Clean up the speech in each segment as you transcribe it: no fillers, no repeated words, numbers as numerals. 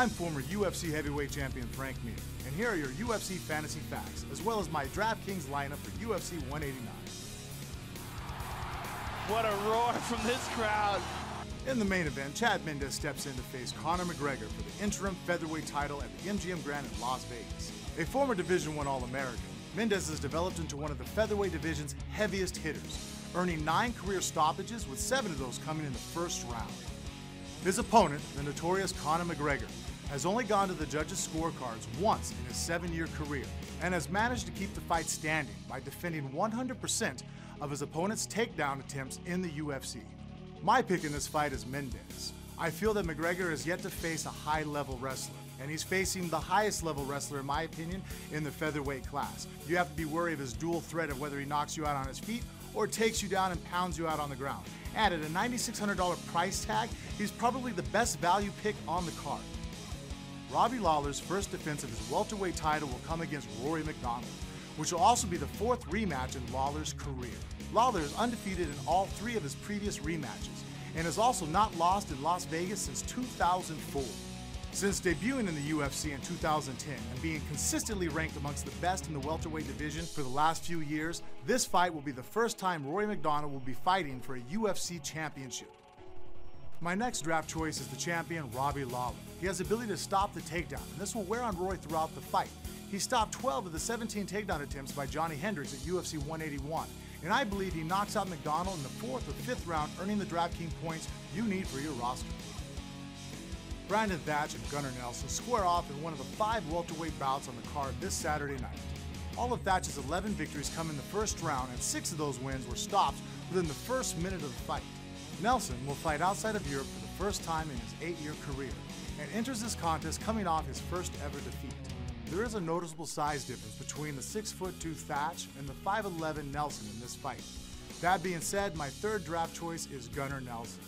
I'm former UFC heavyweight champion Frank Mir, and here are your UFC fantasy facts, as well as my DraftKings lineup for UFC 189. What a roar from this crowd. In the main event, Chad Mendes steps in to face Conor McGregor for the interim featherweight title at the MGM Grand in Las Vegas. A former Division I All-American, Mendes has developed into one of the featherweight division's heaviest hitters, earning 9 career stoppages, with 7 of those coming in the first round. His opponent, the notorious Conor McGregor, has only gone to the judges' scorecards once in his 7-year career and has managed to keep the fight standing by defending 100% of his opponent's takedown attempts in the UFC. My pick in this fight is Mendes. I feel that McGregor has yet to face a high-level wrestler, and he's facing the highest-level wrestler, in my opinion, in the featherweight class. You have to be worried of his dual threat of whether he knocks you out on his feet or takes you down and pounds you out on the ground. And at a $9,600 price tag, he's probably the best value pick on the card. Robbie Lawler's first defense of his welterweight title will come against Rory MacDonald, which will also be the 4th rematch in Lawler's career. Lawler is undefeated in all 3 of his previous rematches and has also not lost in Las Vegas since 2004. Since debuting in the UFC in 2010 and being consistently ranked amongst the best in the welterweight division for the last few years, this fight will be the first time Rory MacDonald will be fighting for a UFC championship. My next draft choice is the champion Robbie Lawler. He has the ability to stop the takedown, and this will wear on Roy throughout the fight. He stopped 12 of the 17 takedown attempts by Johnny Hendricks at UFC 181, and I believe he knocks out MacDonald in the 4th or 5th round, earning the DraftKings points you need for your roster. Brandon Thatch and Gunnar Nelson square off in one of the 5 welterweight bouts on the card this Saturday night. All of Thatch's 11 victories come in the first round, and 6 of those wins were stopped within the first minute of the fight. Nelson will fight outside of Europe for the first time in his 8-year career and enters this contest coming off his first ever defeat. There is a noticeable size difference between the 6'2" Thatch and the 5'11" Nelson in this fight. That being said, my third draft choice is Gunnar Nelson.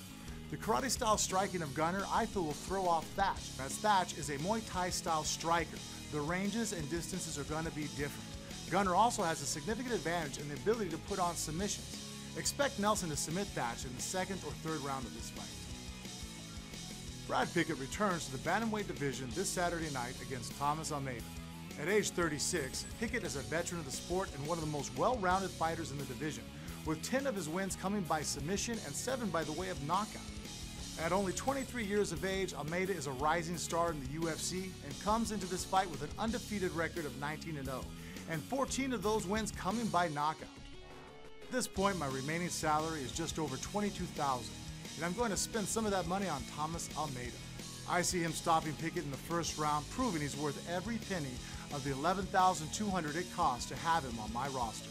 The karate-style striking of Gunnar I feel will throw off Thatch, as Thatch is a Muay Thai-style striker. The ranges and distances are going to be different. Gunnar also has a significant advantage in the ability to put on submissions. Expect Nelson to submit Thatch in the 2nd or 3rd round of this fight. Brad Pickett returns to the bantamweight division this Saturday night against Thomas Almeida. At age 36, Pickett is a veteran of the sport and one of the most well-rounded fighters in the division, with 10 of his wins coming by submission and 7 by the way of knockout. At only 23 years of age, Almeida is a rising star in the UFC and comes into this fight with an undefeated record of 19-0, and 14 of those wins coming by knockout. At this point, my remaining salary is just over $22,000, and I'm going to spend some of that money on Thomas Almeida. I see him stopping Pickett in the first round, proving he's worth every penny of the $11,200 it costs to have him on my roster.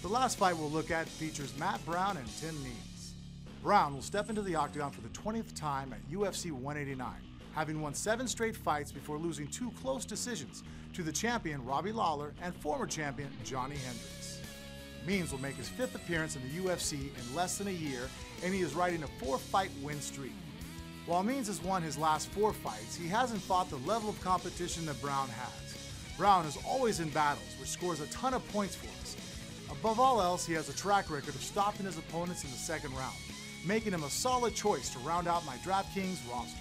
The last fight we'll look at features Matt Brown and Tim Means. Brown will step into the octagon for the 20th time at UFC 189, having won 7 straight fights before losing 2 close decisions to the champion Robbie Lawler and former champion Johnny Hendricks. Means will make his 5th appearance in the UFC in less than a year, and he is riding a 4-fight win streak. While Means has won his last 4 fights, he hasn't fought the level of competition that Brown has. Brown is always in battles, which scores a ton of points for us. Above all else, he has a track record of stopping his opponents in the 2nd round, making him a solid choice to round out my DraftKings roster.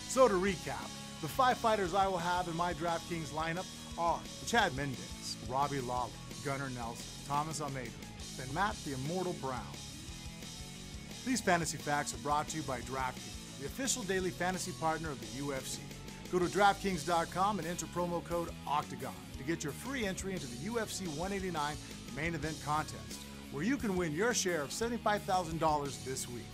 So to recap, the 5 fighters I will have in my DraftKings lineup are Chad Mendes, Robbie Lawler, Gunnar Nelson, Thomas Almeida, and Matt the Immortal Brown. These fantasy facts are brought to you by DraftKings, the official daily fantasy partner of the UFC. Go to DraftKings.com and enter promo code OCTAGON to get your free entry into the UFC 189 main event contest, where you can win your share of $75,000 this week.